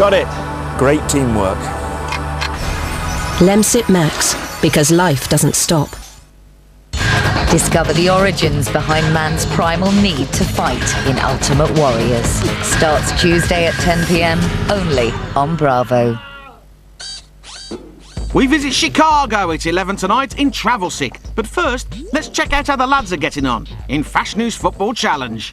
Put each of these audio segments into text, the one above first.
Got it. Great teamwork. Lemsip Max, because life doesn't stop. Discover the origins behind man's primal need to fight in Ultimate Warriors. Starts Tuesday at 10 p.m, only on Bravo. We visit Chicago at 11 tonight in Travel Sick. But first, let's check out how the lads are getting on in Fashanu's Football Challenge.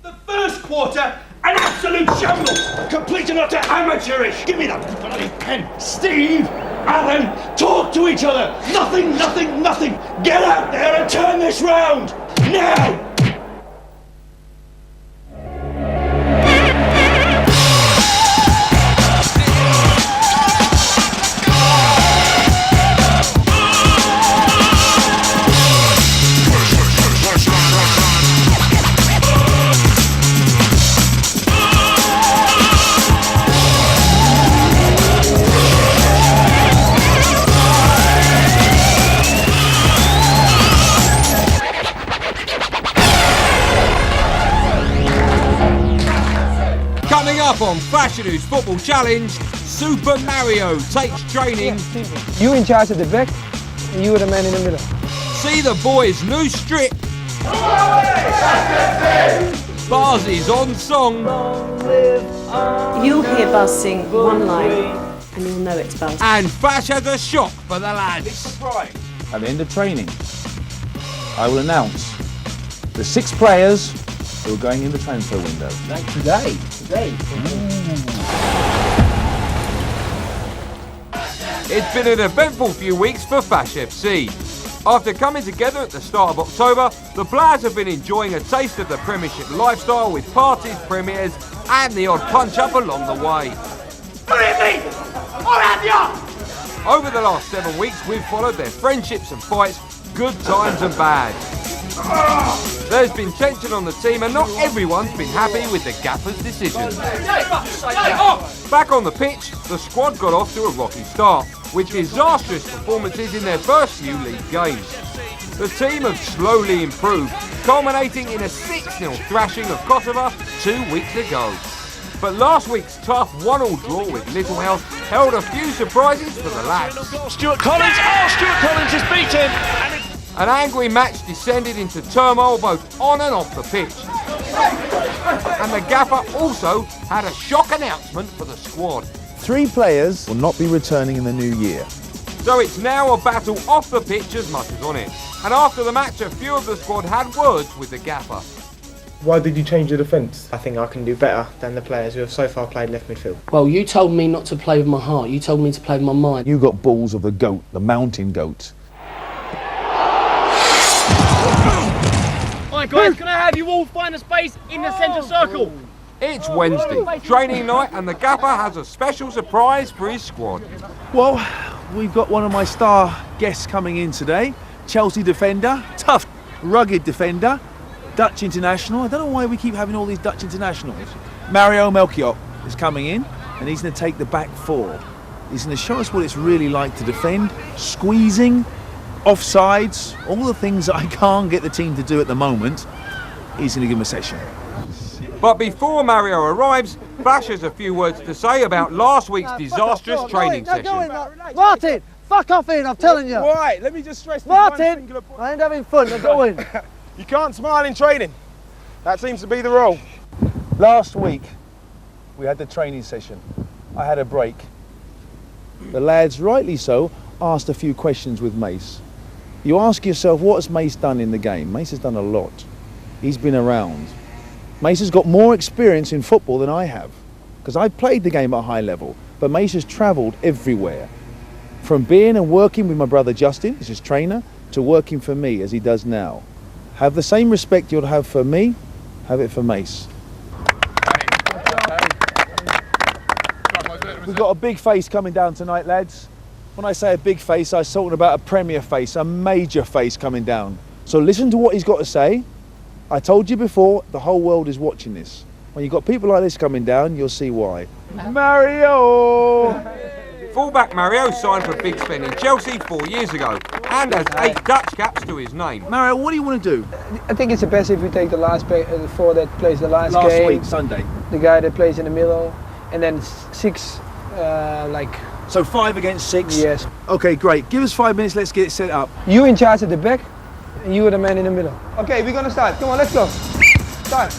The first quarter, an absolute shambles. Complete and utter amateurish. Give me that bloody pen. Steve, Alan, talk to each other. Nothing, nothing, nothing. Get out there and turn this round. Now. Up on Fashanu's Football Challenge, Super Mario takes training. You in charge of the back, and you are the man in the middle. See the boys' new strip. Barzi's on song. You'll hear Buzz sing one line, and you'll know it's Buzz. And Fash has a shock for the lads. At the end of training, I will announce the 6 players who are going in the transfer window. Like today. It's been an eventful few weeks for Fash FC. After coming together at the start of October, the players have been enjoying a taste of the Premiership lifestyle with parties, premieres and the odd punch-up along the way. Over the last 7 weeks, we've followed their friendships and fights, good times and bad. There's been tension on the team and not everyone's been happy with the gaffer's decision. Back on the pitch, the squad got off to a rocky start, with disastrous performances in their first few league games. The team have slowly improved, culminating in a 6-0 thrashing of Kosovo 2 weeks ago. But last week's tough 1-1 draw with Little House held a few surprises for the lads. Stuart Collins is beaten. An angry match descended into turmoil both on and off the pitch. And the gaffer also had a shock announcement for the squad. 3 players will not be returning in the new year. So it's now a battle off the pitch as much as on it. And after the match, a few of the squad had words with the gaffer. Why did you change the defence? I think I can do better than the players who have so far played left midfield. Well, you told me not to play with my heart. You told me to play with my mind. You got balls of the goat, the mountain goat. Alright guys, can I have you all find a space in the centre circle? It's Wednesday, training night, and the gaffer has a special surprise for his squad. Well, we've got one of my star guests coming in today. Chelsea defender, tough, rugged defender, Dutch international. I don't know why we keep having all these Dutch internationals. Mario Melchiot is coming in, and he's going to take the back 4. He's going to show us what it's really like to defend, squeezing, offsides, all the things that I can't get the team to do at the moment. He's going to give them a session. But before Mario arrives, Fash has a few words to say about last week's disastrous training session. Martin, fuck off in, I'm telling you. Right, let me just stress this Martin, I ain't having fun, I'm going. You can't smile in training. That seems to be the rule. Last week, we had the training session. I had a break. The lads, rightly so, asked a few questions with Mace. You ask yourself, what has Mace done in the game? Mace has done a lot. He's been around. Mace has got more experience in football than I have, because I've played the game at a high level, but Mace has travelled everywhere. From being and working with my brother Justin, as his trainer, to working for me as he does now. Have the same respect you'll have for me, have it for Mace. We've got a big face coming down tonight, lads. When I say a big face, I'm talking about a premier face, a major face coming down. So listen to what he's got to say. I told you before, the whole world is watching this. When you've got people like this coming down, you'll see why. Mario! Fullback Mario signed for Big Sven in Chelsea 4 years ago and has 8 Dutch caps to his name. Mario, what do you want to do? I think it's the best if we take the last 4 that plays the last game. Last week, Sunday. The guy that plays in the middle. and then 6 like. So 5 against 6? Yes. Okay, great. Give us 5 minutes, let's get it set up. You in charge at the back, and you are the man in the middle. Okay, we're gonna start. Come on, let's go. Start.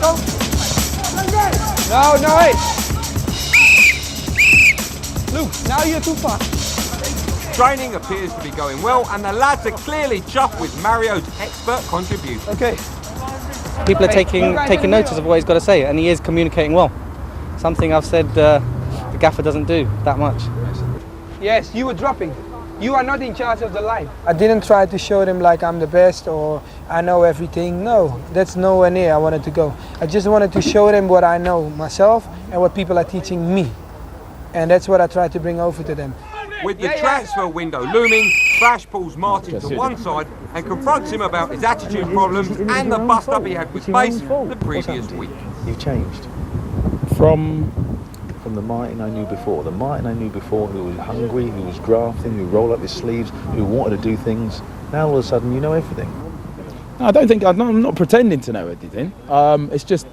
Go. No, wait. Luke, now you're too far. Training appears to be going well, and the lads are clearly chuffed with Mario's expert contribution. Okay. People are taking notice of what he's got to say, and he is communicating well. Something I've said the gaffer doesn't do that much. Yes, you were dropping. You are not in charge of the line. I didn't try to show them like I'm the best or I know everything. No, that's nowhere near I wanted to go. I just wanted to show them what I know myself and what people are teaching me. And that's what I tried to bring over to them. With the transfer window looming, Fash pulls Martin to one side and confronts him about his attitude problems and the bust-up he had with Mace the previous week. You've changed. From the Martin I knew before. The Martin I knew before who was hungry, who was grafting, who rolled up his sleeves, who wanted to do things. Now all of a sudden you know everything. No, I don't think, I'm not pretending to know everything. It's just,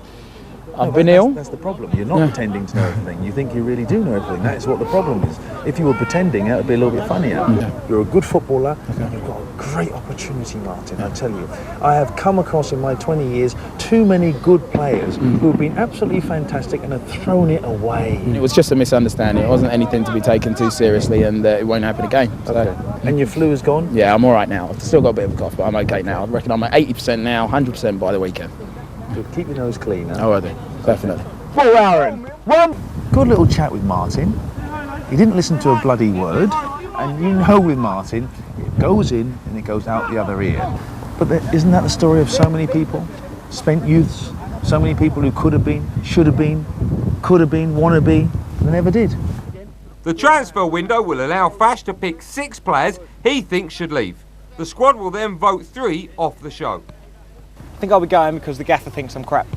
I've been ill. That's the problem. You're not pretending to know everything. You think you really do know everything. That's what the problem is. If you were pretending, that would be a little bit funnier. You're a good footballer. And you've got a great opportunity, Martin. I tell you, I have come across in my 20 years too many good players who have been absolutely fantastic and have thrown it away. It was just a misunderstanding. It wasn't anything to be taken too seriously, and it won't happen again. So. Okay. And your flu is gone? Yeah, I'm all right now. I've still got a bit of a cough, but I'm okay now. I reckon I'm at 80% now, 100% by the weekend. Good. Keep your nose clean. Huh? Oh, I do. Definitely. For Aaron. One good little chat with Martin. He didn't listen to a bloody word. And you know with Martin, it goes in and it goes out the other ear. But isn't that the story of so many people? Spent youths, so many people who could have been, should have been, could have been, want to be, and never did. The transfer window will allow Fash to pick 6 players he thinks should leave. The squad will then vote 3 off the show. I think I'll be going because the gaffer thinks I'm crap.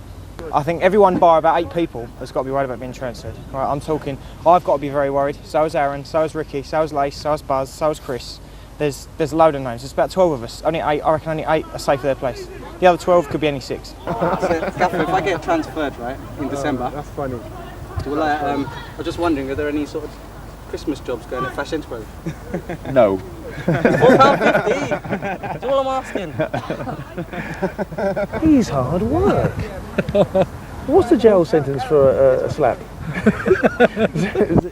I think everyone bar about 8 people has got to be worried about being transferred. Right, I'm talking, I've got to be very worried. So is Aaron, so is Ricky, so is Lace, so is Buzz, so is Chris. There's a load of names. There's about 12 of us. Only 8, I reckon only 8 are safe for their place. The other 12 could be any 6. So, Gaffer, if I get transferred, right, in December... That's funny. Well, I was just wondering, are there any sort of Christmas jobs going at Fash Enterprise? No. £4.50. That's all I'm asking. He's hard work. What's the jail sentence for a slap?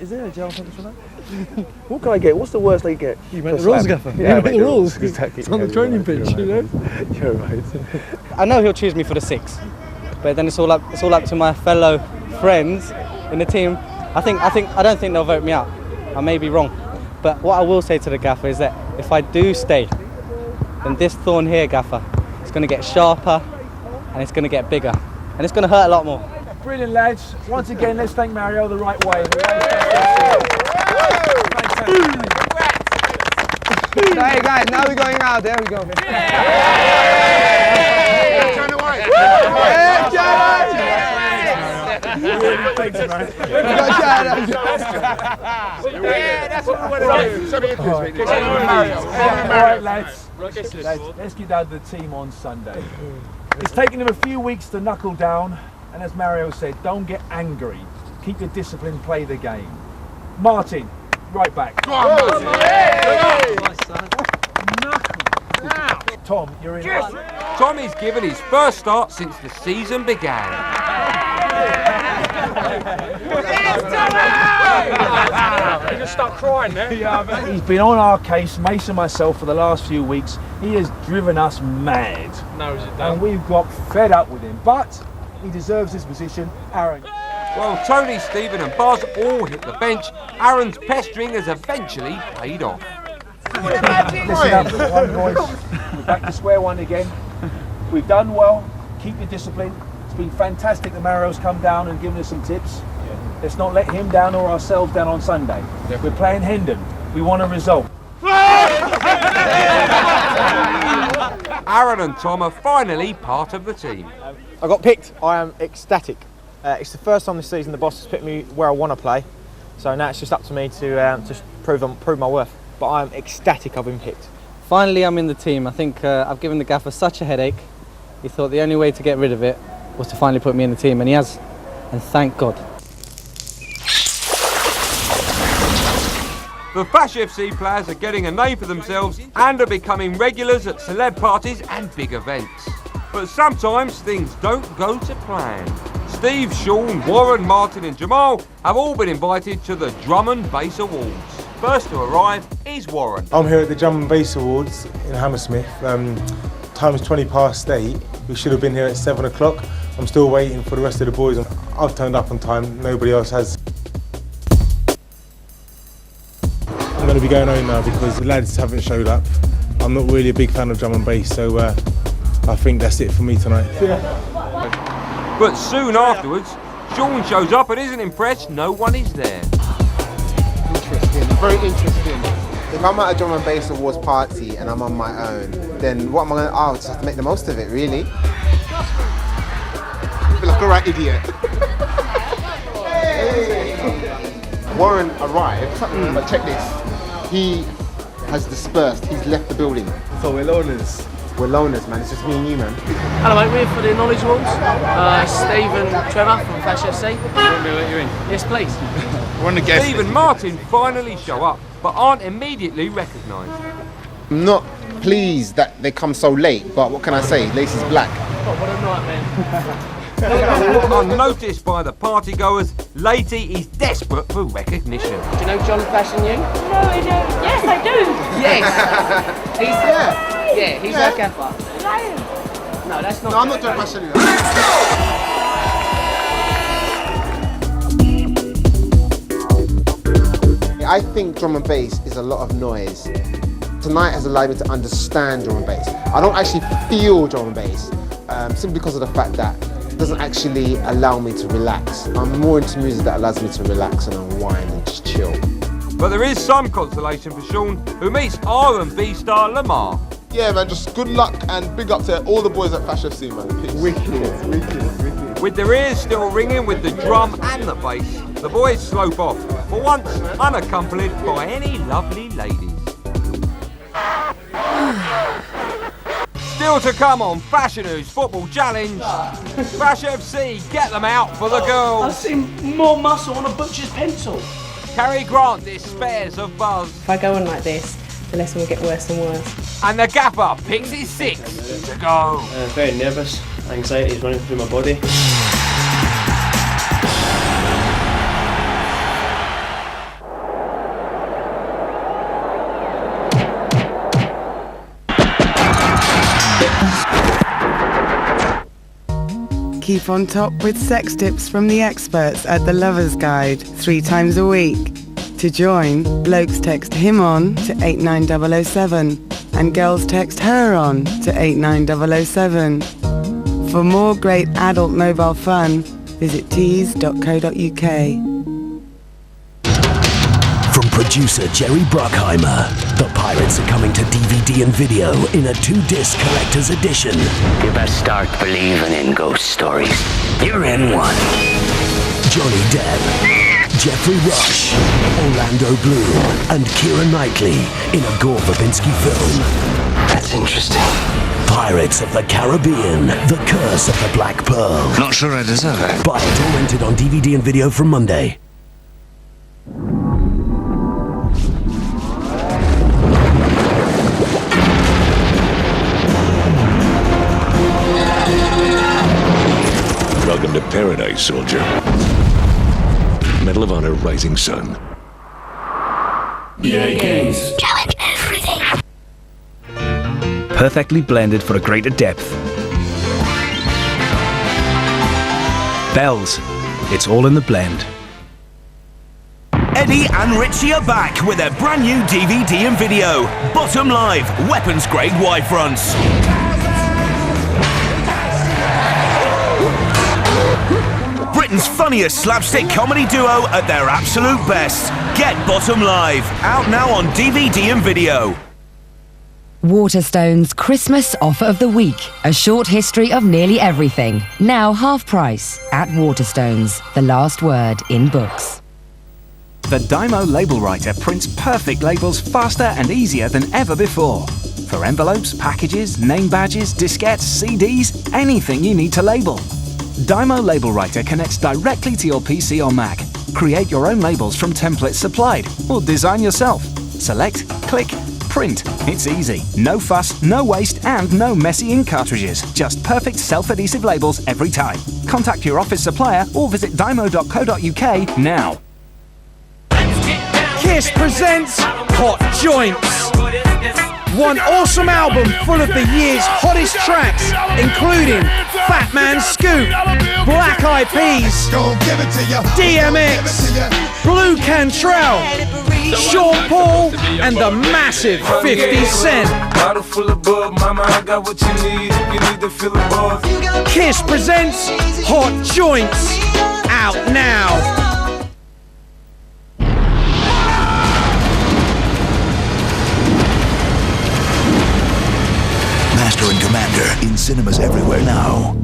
Is there a jail sentence for that? What can I get? What's the worst they get? You meant the rules, Gaffer. Yeah, you meant the rules. Exactly. It's on the training pitch, you know. You're right. I know he'll choose me for the 6, but then it's all up to my fellow friends in the team. I don't think they'll vote me out. I may be wrong, but what I will say to the gaffer is that if I do stay, then this thorn here, Gaffer, is going to get sharper and it's going to get bigger and it's going to hurt a lot more. Brilliant, lads. Once again, let's thank Mario the right way. Hey guys, now we're going out. There we go. Thanks, man. That's what we want to do. All right, lads. Let's get down to the team on Sunday. It's taken them a few weeks to knuckle down, and as Mario said, don't get angry. Keep your discipline, play the game. Martin, right back. Go on, Tom, you're in. Yes. Tommy's given his first start since the season began. You just start crying there. Yeah, he's been on our case, Mace and myself, for the last few weeks. He has driven us mad. No, is it done? And we've got fed up with him. But he deserves his position. Aaron. Well, Tony, Stephen and Buzz all hit the bench. Aaron's pestering has eventually paid off. Listen up, boys. We're back to square one again. We've done well. Keep your discipline. It's been fantastic that Mario's come down and given us some tips. Let's not let him down or ourselves down on Sunday. We're playing Hendon. We want a result. Aaron and Tom are finally part of the team. I got picked. I am ecstatic. It's the first time this season the boss has put me where I want to play. So now it's just up to me to prove my worth. But I am ecstatic I've been picked. Finally, I'm in the team. I think I've given the gaffer such a headache. He thought the only way to get rid of it was to finally put me in the team, and he has, and thank God. The Fash FC players are getting a name for themselves and are becoming regulars at celeb parties and big events. But sometimes things don't go to plan. Steve, Sean, Warren, Martin and Jamal have all been invited to the Drum and Bass Awards. First to arrive is Warren. I'm here at the Drum and Bass Awards in Hammersmith. Time is 8:20. We should have been here at 7 o'clock. I'm still waiting for the rest of the boys. I've turned up on time, nobody else has. I'm going to be going home now because the lads haven't showed up. I'm not really a big fan of drum and bass, so I think that's it for me tonight. But soon afterwards, Sean shows up and isn't impressed no one is there. Interesting, very interesting. If I'm at a drum and bass awards party and I'm on my own, then what am I going to do? I'll just have to make the most of it, really. I feel like a right idiot. Warren arrived, but check this. He has dispersed, he's left the building. So we're loners. We're loners, man. It's just me and you, man. Hello mate, we're here for the Knowledge Awards. Steve and Trevor from Fash FC. Want me to let you in? Yes, please. Steve and Martin finally show up, but aren't immediately recognised. I'm not pleased that they come so late, but what can I say? Lace is black. Oh, what a nightmare. Unnoticed by the partygoers, Lady is desperate for recognition. Do you know John Fashanu? No, I don't. Yes, I do. Yes. He's our gaffer. No, that's not. No, I'm not John Fashanu. I think drum and bass is a lot of noise. Tonight has allowed me to understand drum and bass. I don't actually feel drum and bass, simply because of the fact that it doesn't actually allow me to relax. I'm more into music that allows me to relax and unwind and just chill. But there is some consolation for Sean, who meets R&B star Lamar. Yeah, man, just good luck and big up to all the boys at Fash FC, man. Peace. Wicked. With their ears still ringing with the drum and the bass, the boys slope off, for once unaccompanied by any lovely ladies. Still to come on Fashanu's Football Challenge. Fash FC, get them out for the girls. I've seen more muscle on a butcher's pencil. Cary Grant despairs of buzz. If I go on like this, the lesson will get worse and worse. And the gaffer picks his 6 to go. Very nervous. Anxiety is running through my body. Keep on top with sex tips from the experts at The Lover's Guide 3 times a week. To join, blokes text him on to 89007 and girls text her on to 89007. For more great adult mobile fun, visit tees.co.uk. From producer Jerry Bruckheimer, the Pirates are coming to DVD and video in a 2-disc collector's edition. You best start believing in ghost stories. You're in one. Johnny Depp, Jeffrey Rush, Orlando Bloom, and Keira Knightley in a Gore Verbinski film. That's interesting. Pirates of the Caribbean, The Curse of the Black Pearl. Not sure I deserve it. Buy it or rent it on DVD and video from Monday. Welcome to paradise, soldier. Medal of Honor, Rising Sun. EA Games. Challenge everything. Perfectly blended for a greater depth. Bells. It's all in the blend. Eddie and Richie are back with their brand new DVD and video. Bottom Live, weapons grade Y-fronts. Britain's funniest slapstick comedy duo at their absolute best. Get Bottom Live, out now on DVD and video. Waterstones Christmas Offer of the Week. A short history of nearly everything. Now half price at Waterstones. The last word in books. The Dymo Label Writer prints perfect labels faster and easier than ever before. For envelopes, packages, name badges, diskettes, CDs, anything you need to label. Dymo Label Writer connects directly to your PC or Mac. Create your own labels from templates supplied, or design yourself. Select, click, print. It's easy. No fuss, no waste, and no messy ink cartridges. Just perfect self-adhesive labels every time. Contact your office supplier or visit dymo.co.uk now. Kiss presents Hot Joints. One awesome album full of the year's hottest tracks, including Fat Man Scoop, Black Eyed Peas, DMX, Blue Cantrell, Sean Paul, and the massive 50 Cent. Kiss presents Hot Joints, out now. Master and Commander in cinemas everywhere now.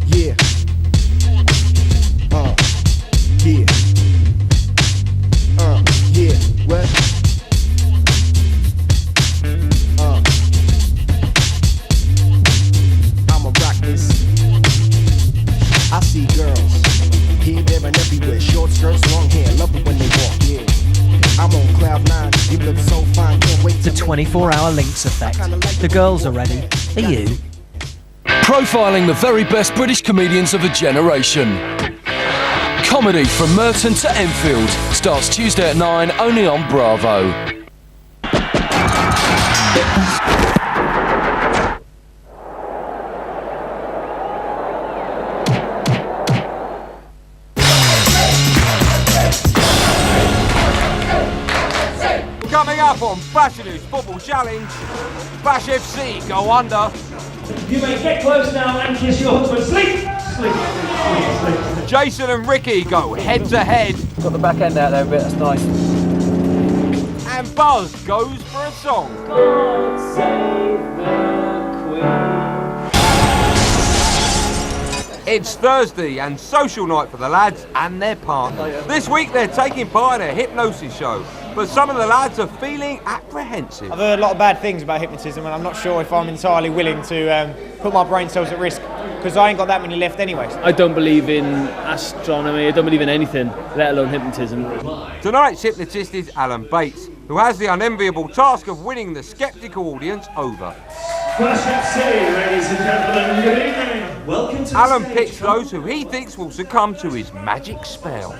Yeah. Yeah. Yeah. What? I'ma rock this. I see girls here, there, and everywhere. Short skirts, long hair, love it when they walk. Yeah. I'm on cloud nine. You look so fine, can't wait The 24-hour links effect. The girls are ready. Are you? Profiling the very best British comedians of a generation. Comedy from Merton to Enfield starts Tuesday at 9, only on Bravo. Coming up on Fashanu's Football Challenge, Fash FC go under. You may get close now and kiss your husband. Sleep! Sleep. Jason and Ricky go head to head. Got the back end out there a bit, that's nice. And Buzz goes for a song. God save the Queen. It's Thursday and social night for the lads and their partner. This week they're taking part in a hypnosis show, but some of the lads are feeling apprehensive. I've heard a lot of bad things about hypnotism, and I'm not sure if I'm entirely willing to put my brain cells at risk, because I ain't got that many left anyway. I don't believe in astronomy, I don't believe in anything, let alone hypnotism. Tonight's hypnotist is Alan Bates, who has the unenviable task of winning the sceptical audience over. Fash FC, ladies and gentlemen, good evening. Welcome to Alan picks those who he thinks will succumb to his magic spell.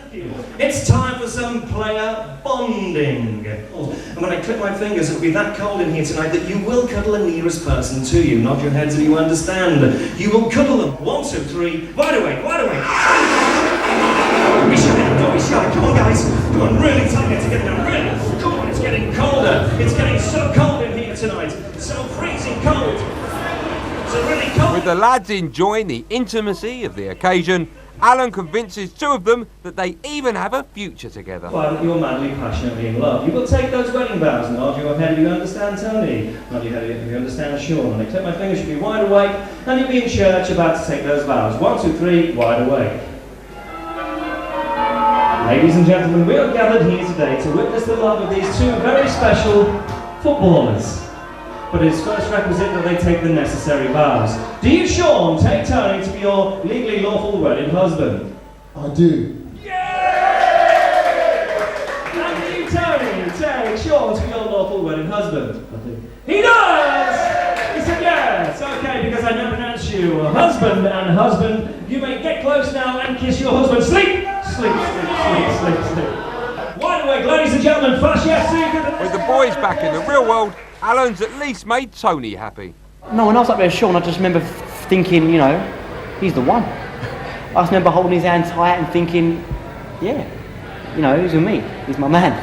It's time for some player bonding. And when I click my fingers, it'll be that cold in here tonight that you will cuddle the nearest person to you. Nod your heads if you understand. You will cuddle them. 1, 2, 3. Wide awake, wide awake. Don't be shy, don't be shy. Come on, guys. Come on, really tight it together now. Really. Come on, it's getting colder. It's getting so cold in here tonight. So freezing cold. So really cold. With the lads enjoying the intimacy of the occasion, Alan convinces two of them that they even have a future together. Why that you're madly, passionately in love. You will take those wedding vows and nod your head if you understand Tony. Nod your head if you understand Sean. And except my fingers should be wide awake, and you'll be in church about to take those vows. 1, 2, 3, wide awake. Ladies and gentlemen, we are gathered here today to witness the love of these two very special footballers. But it's first requisite that they take the necessary vows. Do you, Sean, take Tony to be your legally lawful wedded husband? I do. And do you, Tony, take Sean to be your lawful wedded husband? I do. He does! He said yes! Okay, because I now pronounce you husband and husband. You may get close now and kiss your husband. Sleep! Sleep, sleep, sleep, sleep, sleep. Wide awake, ladies and gentlemen, Fash FC. With the boys back in the real world, Alan's at least made Tony happy. No, when I was up there with Sean, I just remember thinking, you know, he's the one. I just remember holding his hand tight and thinking, yeah, you know, he's with me, he's my man.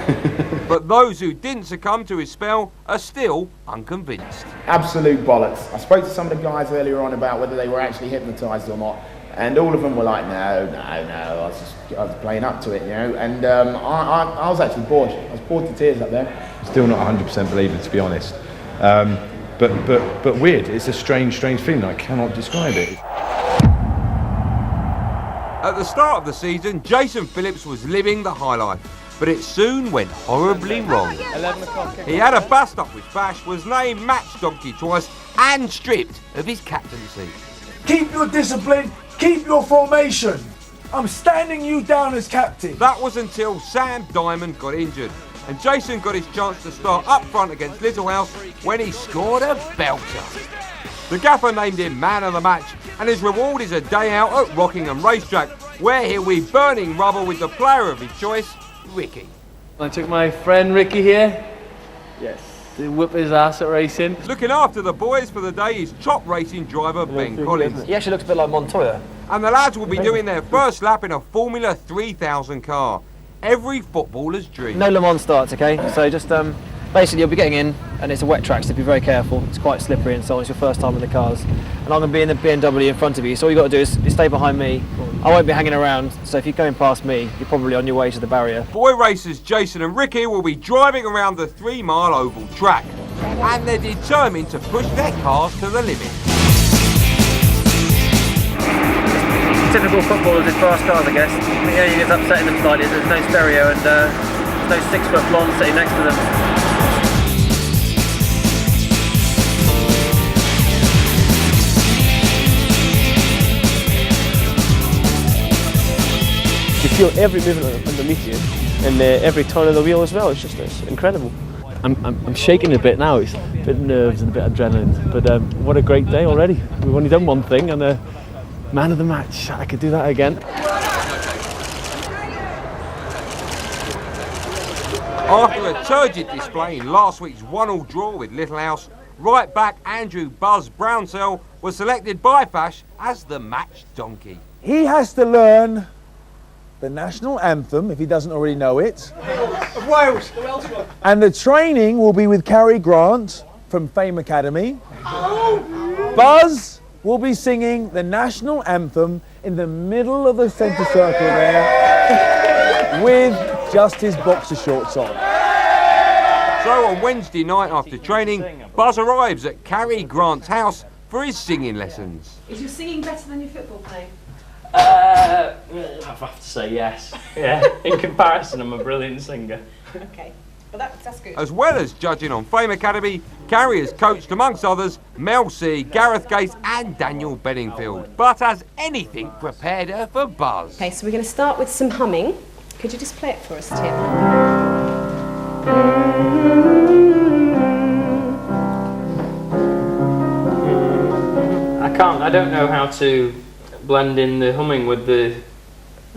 But those who didn't succumb to his spell are still unconvinced. Absolute bollocks. I spoke to some of the guys earlier on about whether they were actually hypnotised or not, and all of them were like, no, I was playing up to it, you know, and I was actually bored. I was bored to tears up there. Still not 100% believer, to be honest. But weird. It's a strange feeling. I cannot describe it. At the start of the season, Jason Phillips was living the high life, but it soon went horribly wrong. 11 o'clock. He had a bust up with Fash, was named match donkey twice, and stripped of his captaincy. Keep your discipline, keep your formation. I'm standing you down as captain. That was until Sam Diamond got injured and Jason got his chance to start up front against Littlehouse when he scored a belter. The gaffer named him man of the match and his reward is a day out at Rockingham Racetrack where he'll be burning rubber with the player of his choice, Ricky. I took my friend Ricky here. Yes. To whip his ass at racing. Looking after the boys for the day is top racing driver Ben Collins. He actually looks a bit like Montoya. And the lads will be doing their first lap in a Formula 3000 car. Every footballer's dream. No Le Mans starts, okay? So just basically you'll be getting in and it's a wet track, so be very careful. It's quite slippery and so on. It's your first time in the cars. And I'm going to be in the BMW in front of you, so all you've got to do is stay behind me. I won't be hanging around, so if you're going past me, you're probably on your way to the barrier. Boy racers Jason and Ricky will be driving around the 3-mile oval track. And they're determined to push their cars to the limit. Typical footballers in fast cars, I guess. The only thing that's upsetting them slightly is there's no stereo and there's no 6-foot blonde sitting next to them. You feel every movement underneath you and every turn of the wheel as well. It's incredible. I'm shaking a bit now. It's a bit of nerves and a bit of adrenaline. But what a great day already. We've only done one thing and man of the match. I could do that again. After a turgid display in last week's 1-1 draw with Littlehouse, right back Andrew Buzz Brownsell was selected by Fash as the match donkey. He has to learn the national anthem, if he doesn't already know it. Of Wales. The Welsh one. And the training will be with Cary Grant from Fame Academy. Buzz will be singing the national anthem in the middle of the centre circle there with just his boxer shorts on. So on Wednesday night after training, Buzz arrives at Cary Grant's house for his singing lessons. Is your singing better than your football playing? I have to say yes. Yeah, in comparison, I'm a brilliant singer. Okay, well that's good. As well as judging on Fame Academy, Cary has coached, amongst others, Mel C, Gareth Gates and Daniel Bedingfield. But has anything prepared her for Buzz? Okay, so we're going to start with some humming. Could you just play it for us, Tim? I don't know how to blend in the humming with the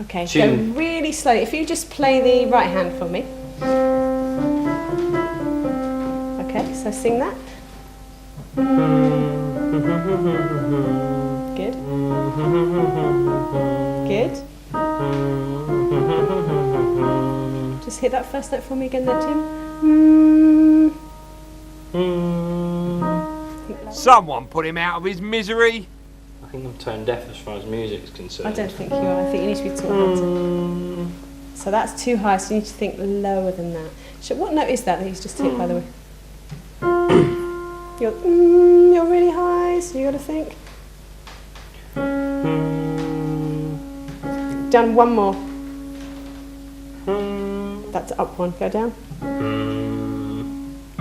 Okay, tune. so really slowly. If you just play the right hand for me. Okay, so sing that. Good. Good. Just hit that first note for me again there, Tim. Someone put him out of his misery. I think I'm tone deaf as far as music is concerned. I don't think you are. I think you need to be taught how to. So that's too high, so you need to think lower than that. What note is that he's just hit, by the way? You're really high, so you got to think. Down one more. That's up one. Go down.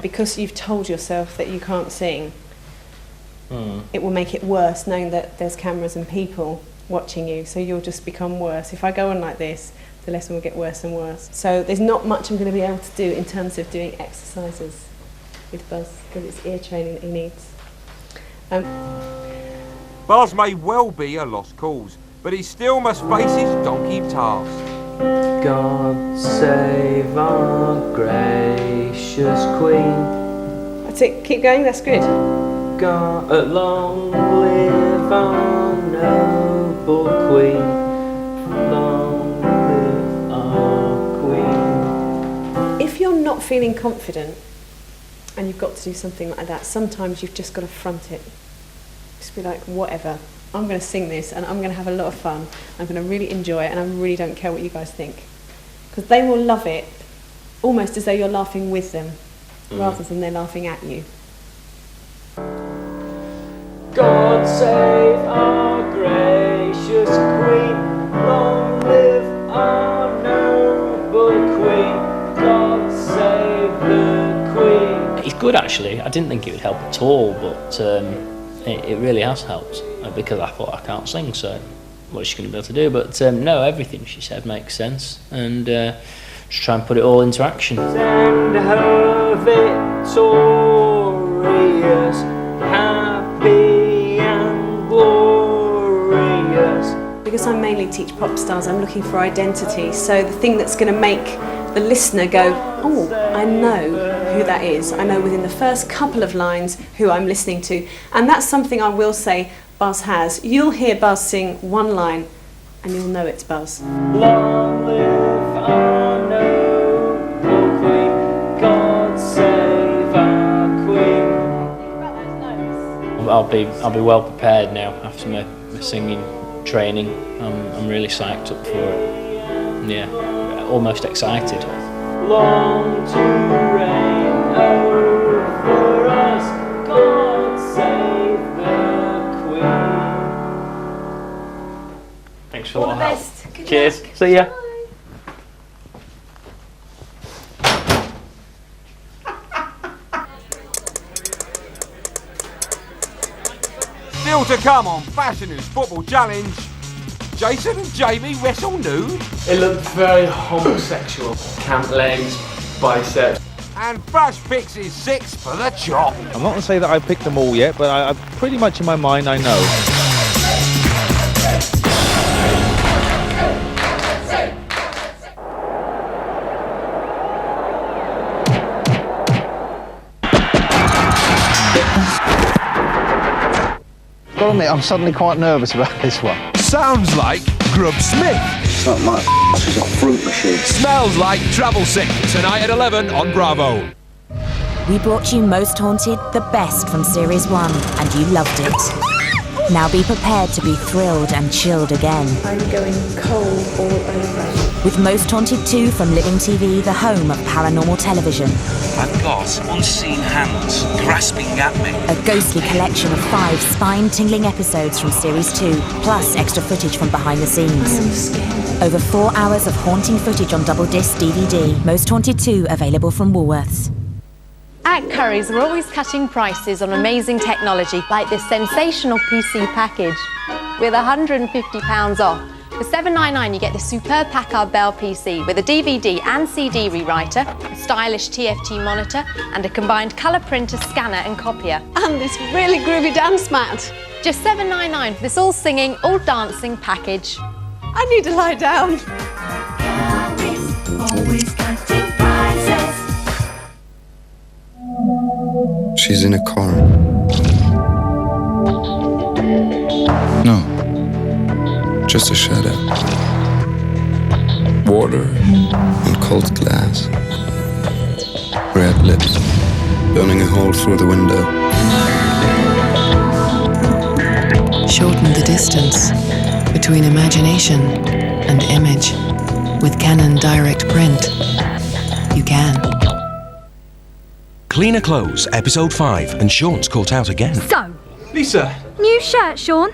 Because you've told yourself that you can't sing, it will make it worse knowing that there's cameras and people watching you, so you'll just become worse. If I go on like this, the lesson will get worse and worse. So there's not much I'm going to be able to do in terms of doing exercises with Buzz, because it's ear training that he needs. Buzz may well be a lost cause, but he still must face his donkey task. God save our gracious Queen. That's it, keep going, that's good. God, long live our noble Queen. Long live our Queen. If you're not feeling confident and you've got to do something like that, sometimes you've just got to front it. Just be like, whatever, I'm going to sing this and I'm going to have a lot of fun. I'm going to really enjoy it and I really don't care what you guys think. Because they will love it almost as though you're laughing with them rather than they're laughing at you. God save our gracious Queen. Long live our noble Queen. God save the Queen. It's good actually. I didn't think it would help at all, but it really has helped. because I thought I can't sing, so what's she going to be able to do? But no, everything she said makes sense, and just try and put it all into action. Send her victorious, happy and glorious. Because I mainly teach pop stars, I'm looking for identity. So the thing that's going to make the listener go, oh, I know who that is. I know within the first couple of lines who I'm listening to. And that's something I will say Buzz has. You'll hear Buzz sing one line and you'll know it's Buzz. Long live our noble queen, God save our queen. I'll be well prepared now after my singing training. I'm really psyched up for it. Yeah, almost excited. Long to reign over us, God save the queen. Thanks for All the the help. best. Good Cheers. luck. See ya. Still to come on Fashanu's Football Challenge, Jason and Jamie wrestle nude. It looked very homosexual. Camp legs, biceps. And Fash picks his 6 for the chop. I'm not going to say that I picked them all yet, but I pretty much in my mind I know. Gotta admit, I'm suddenly quite nervous about this one. Sounds like Grub Smith. It's not my it's a fruit machine. Smells like Travel Sick. Tonight at 11 on Bravo. We brought you Most Haunted, the best from Series 1, and you loved it. Now be prepared to be thrilled and chilled again. I'm going cold all over. With Most Haunted 2 from Living TV, the home of paranormal television. I've got unseen hands grasping at me. A ghostly collection of 5 spine-tingling episodes from Series 2, plus extra footage from behind the scenes. I am scared. Over 4 hours of haunting footage on double disc DVD. Most Haunted 2 available from Woolworths. At Currys, we're always cutting prices on amazing technology, like this sensational PC package with £150 off. For $7.99, you get this superb Packard Bell PC with a DVD and CD rewriter, a stylish TFT monitor, and a combined colour printer, scanner and copier. And this really groovy dance mat. Just $7.99 for this all-singing, all-dancing package. I need to lie down. Always cutting prices. She's in a car. No. Just a shadow. Water and cold glass. Red lips, burning a hole through the window. Shorten the distance between imagination and image. With Canon Direct Print, you can. Cleaner Clothes, Episode 5, and Sean's caught out again. So, Lisa! new shirt, Sean.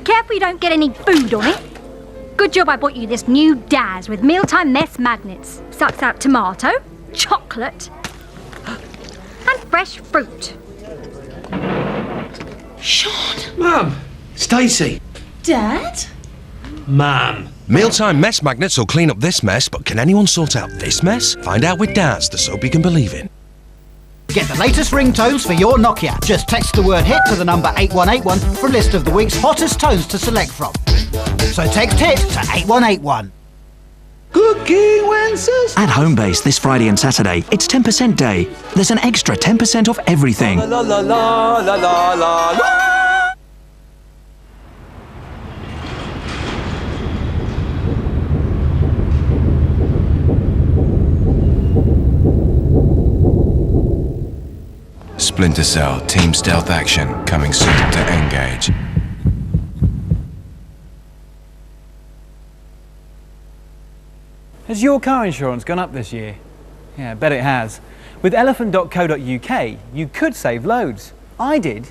Careful you don't get any food on it. Good job I bought you this new Daz with mealtime mess magnets. Sucks out tomato, chocolate, and fresh fruit. Sean! Mum! Stacey! Dad? Mum! Mealtime mess magnets will clean up this mess, but can anyone sort out this mess? Find out with Daz, the soap you can believe in. Get the latest ringtones for your Nokia. Just text the word HIT to the number 8181 for a list of the week's hottest tones to select from. So text HIT to 8181. Cooking Wednesdays. At Homebase this Friday and Saturday, it's 10% day. There's an extra 10% off everything. La la la la la la la. Splinter Cell Team Stealth Action coming soon to Engage. Has your car insurance gone up this year? Yeah, I bet it has. With elephant.co.uk, you could save loads. I did.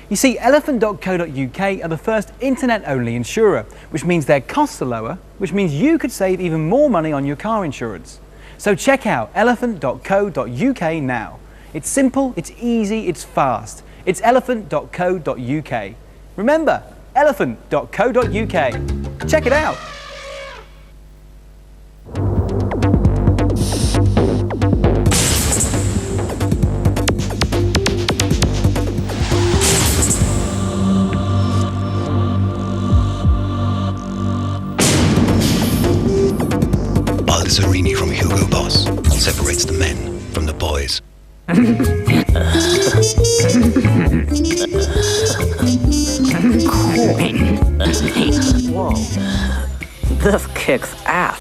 You see, elephant.co.uk are the first internet-only insurer, which means their costs are lower, which means you could save even more money on your car insurance. So check out elephant.co.uk now. It's simple, it's easy, it's fast. It's elephant.co.uk. Remember, elephant.co.uk. Check it out. Balzarini from Hugo Boss separates the men from the boys. Whoa, this kicks ass.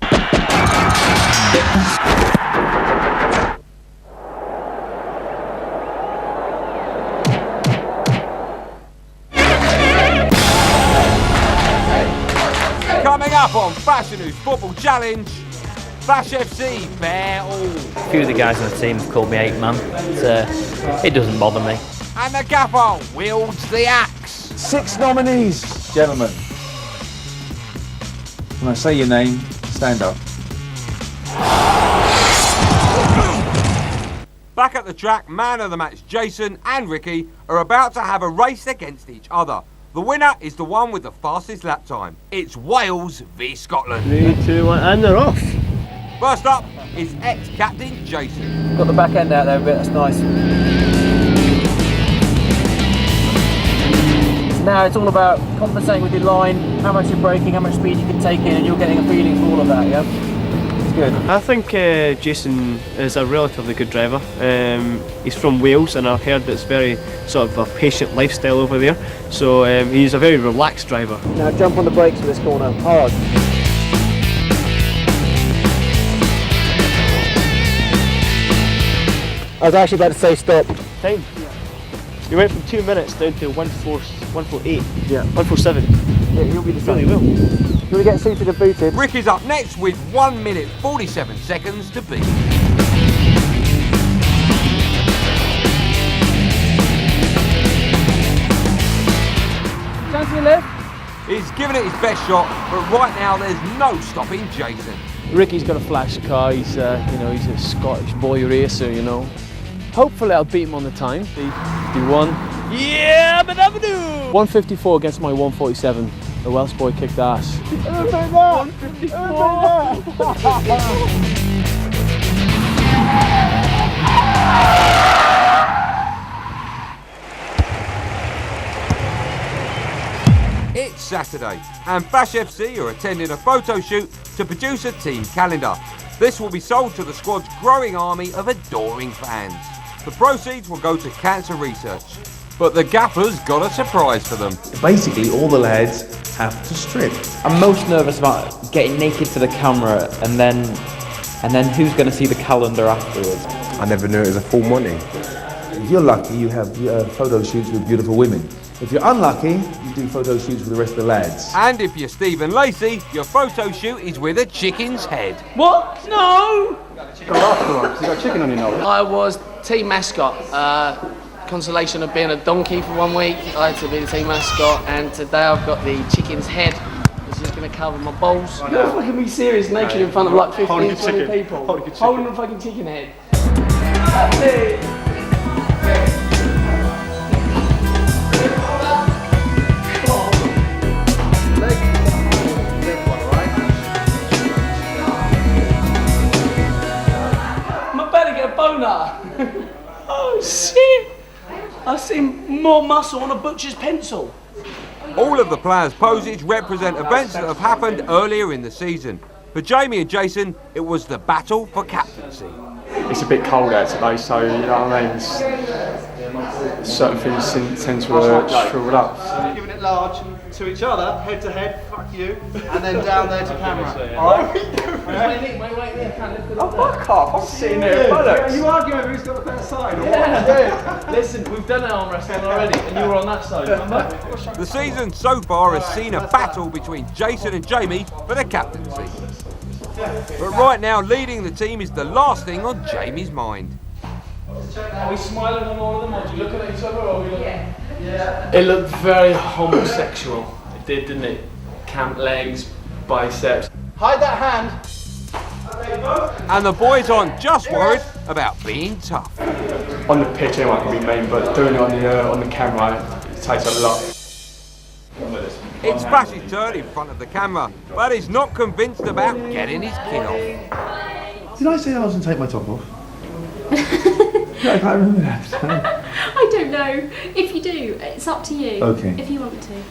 Coming up on Fashanu's Football Challenge, Fash FC bear all. A few of the guys on the team have called me 8-man. It doesn't bother me. And the gaffer wields the axe. 6 nominees, gentlemen. When I say your name, stand up. Back at the track, man of the match Jason and Ricky are about to have a race against each other. The winner is the one with the fastest lap time. It's Wales v Scotland. 3, 2, 1, and they're off. First up is ex-captain Jason. Got the back end out there a bit, that's nice. Now it's all about compensating with your line, how much you're braking, how much speed you can take in, and you're getting a feeling for all of that, yeah? It's good. I think Jason is a relatively good driver. He's from Wales, and I've heard it's very sort of a patient lifestyle over there. So he's a very relaxed driver. Now jump on the brakes for this corner, hard. I was actually about to say stop. Time. You went from 2 minutes down to 1:48. Yeah. 1:47. Yeah, you'll be the same. Really will. You want to get seated and booted? Ricky's up next with 1 minute 47 seconds to beat. Chance to your left. He's given it his best shot, but right now there's no stopping Jason. Ricky's got a flash car. He's, he's a Scottish boy racer, you know. Hopefully I'll beat him on the time. D1. Yeah, but 154 against my 147. The Welsh boy kicked ass. 154. It's Saturday, and Fash FC are attending a photo shoot to produce a team calendar. This will be sold to the squad's growing army of adoring fans. The proceeds will go to cancer research. But the gaffer's got a surprise for them. Basically, all the lads have to strip. I'm most nervous about getting naked for the camera and then who's going to see the calendar afterwards. I never knew it was a full Monty. If you're lucky, you have photo shoots with beautiful women. If you're unlucky, you do photo shoots with the rest of the lads. And if you're Stephen Lacey, your photo shoot is with a chicken's head. What? No! You got a chicken on your nose. I was team mascot. Consolation of being a donkey for 1 week. I had to be the team mascot, and today I've got the chicken's head, which is going to cover my balls. You're fucking me serious, naked in front of like 15, 20 people. Holding a fucking chicken head. That's it. I'm about to get a boner. Oh shit! I've seen more muscle on a butcher's pencil. All of the players' poses represent events that have happened earlier in the season. For Jamie and Jason, it was the battle for captaincy. It's a bit cold out today, so you know what I mean. Certain things tend to shrivel up. Giving it large to each other, head to head, fuck you, and then down there to camera. Alright? Oh, fuck off, I'm sitting there. Are you arguing over who's got the better side? Yeah. Listen, we've done arm wrestling already, and you were on that side, remember? The season so far has seen a battle between Jason and Jamie for the captaincy. But right now, leading the team is the last thing on Jamie's mind. Are we smiling on all of them, or do you look at each other, or are we looking? Yeah. It looked very homosexual. It did, didn't it? Camp legs, biceps. Hide that hand. And the boys aren't just worried about being tough. On the pitch, anyone can be mean, but doing it on the camera, it takes a lot. It's Fash's turn in front of the camera, but he's not convinced about getting his kit off. Did I say I wasn't take my top off? I can't remember that. I don't know. If you do, it's up to you. Okay. If you want to.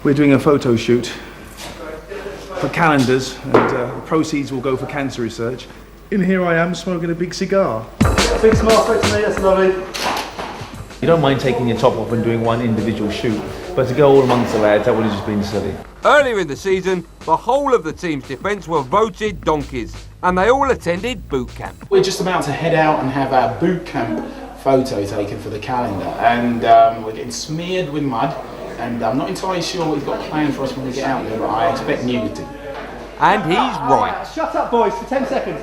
We're doing a photo shoot for calendars, and the proceeds will go for cancer research. And here I am smoking a big cigar. Big smile straight to me, that's lovely. You don't mind taking your top off and doing one individual shoot, but to go all amongst the lads, that would have just been silly. Earlier in the season, the whole of the team's defence were voted donkeys, and they all attended boot camp. We're just about to head out and have our boot camp photo taken for the calendar, and we're getting smeared with mud, and I'm not entirely sure what he's got planned for us when we get out there, but I expect nudity. And he's right. Shut up, boys, for 10 seconds.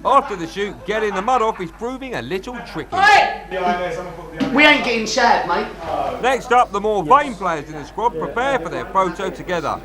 After the shoot, getting the mud off is proving a little tricky. We ain't getting shagged, mate. Next up, the more vain players in the squad prepare for their photo together.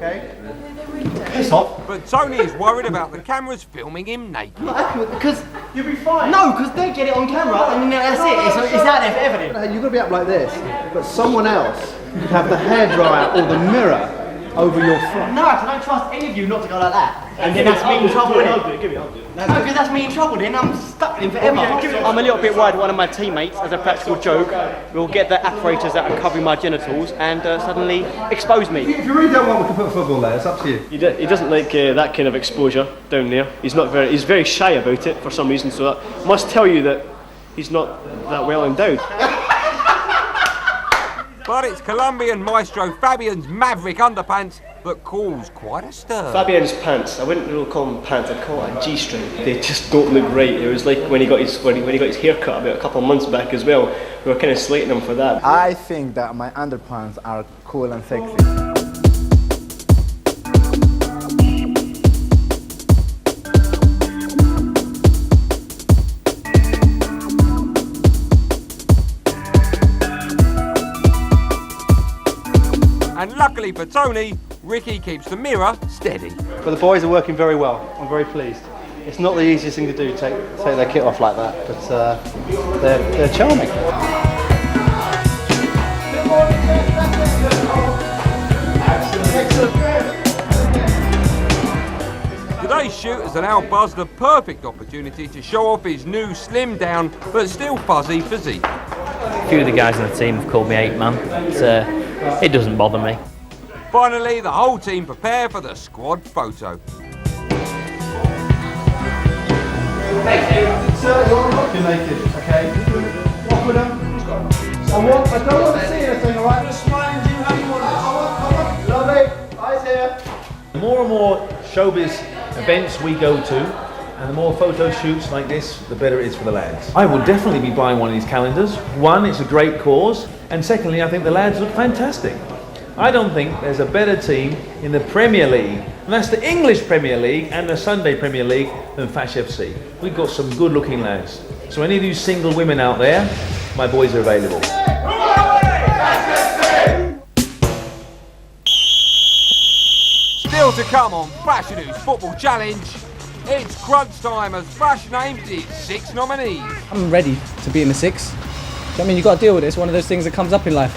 Piss off. But Tony is worried about the cameras filming him naked. Because you'll be fine. No, because they get it on camera and that's it. It's out there for evidence. You've got to be up like this, but someone else could have the hairdryer or the mirror over your front. No, I don't trust any of you not to go like that. And then that's me in trouble, innit? I'll do it. No, because that's me in trouble, then I'm stuck in forever. I'm a little bit worried one of my teammates, as a practical joke, will get the apparatus that are covering my genitals and suddenly expose me. If you really don't want, we can put a football there, it's up to you. He doesn't like that kind of exposure down there. He's very shy about it for some reason, so that must tell you that he's not that well endowed. But it's Colombian maestro Fabian's maverick underpants that cause quite a stir. Fabian's pants, I wouldn't really call them pants, I'd call it a G-string. They just don't look right. It was like when he got his haircut about a couple of months back as well. We were kind of slating him for that. I think that my underpants are cool and sexy. And luckily for Tony, Ricky keeps the mirror steady. But the boys are working very well. I'm very pleased. It's not the easiest thing to do, take their kit off like that, but they're charming. Today's shoot has allowed Buzz the perfect opportunity to show off his new slimmed down but still fuzzy physique. A few of the guys on the team have called me 8-man. It doesn't bother me. Finally, the whole team prepare for the squad photo. Sir, you're not naked, okay? Walk with them. I don't want to see anything, alright? Just mind you how you want it. Lovely, eyes here. The more and more showbiz events we go to, and the more photo shoots like this, the better it is for the lads. I will definitely be buying one of these calendars. One, it's a great cause, and secondly, I think the lads look fantastic. I don't think there's a better team in the Premier League, and that's the English Premier League and the Sunday Premier League, than Fash FC. We've got some good looking lads. So any of you single women out there, my boys are available. Still to come on Fashanu's Football Challenge, it's crunch time as Fash names his 6 nominees. I'm ready to be in the 6. I mean, you've got to deal with it. It's one of those things that comes up in life.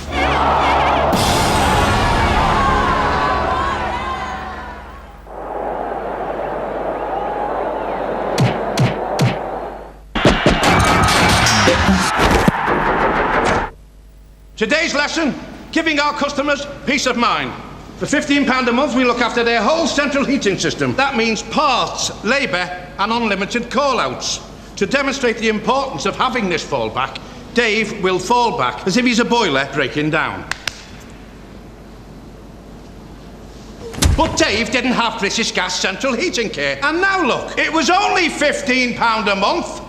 Today's lesson, giving our customers peace of mind. For £15 a month, we look after their whole central heating system. That means parts, labour and unlimited call-outs. To demonstrate the importance of having this fallback, Dave will fall back as if he's a boiler breaking down. But Dave didn't have British Gas central heating care. And now look, it was only £15 a month.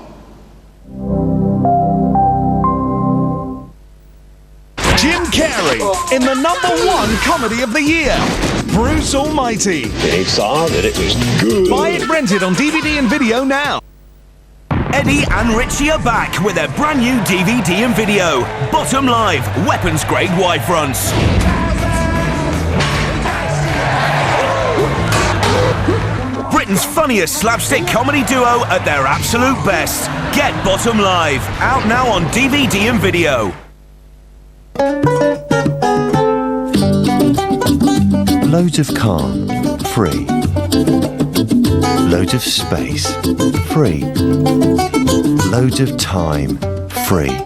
Jim Carrey in the #1 comedy of the year, Bruce Almighty. They saw that it was good. Buy it rented on DVD and video now. Eddie and Richie are back with their brand new DVD and video. Bottom Live, weapons grade Y fronts. Britain's funniest slapstick comedy duo at their absolute best. Get Bottom Live, out now on DVD and video. Loads of calm, free. Loads of space, free. Loads of time, free.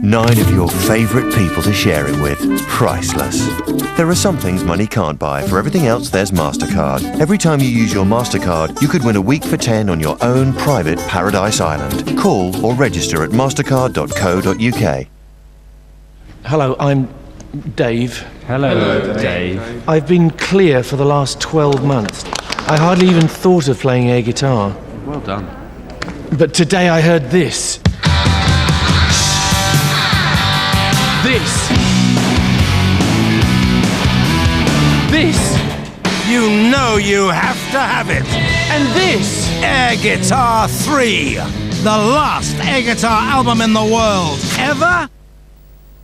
9 of your favourite people to share it with, priceless. There are some things money can't buy. For everything else, there's MasterCard. Every time you use your MasterCard, you could win a week for 10 on your own private Paradise Island. Call or register at mastercard.co.uk. Hello, I'm Dave. Hello, Dave. I've been clear for the last 12 months. I hardly even thought of playing air guitar. Well done. But today I heard this. This. You know you have to have it. And this. Air Guitar 3. The last air guitar album in the world. Ever?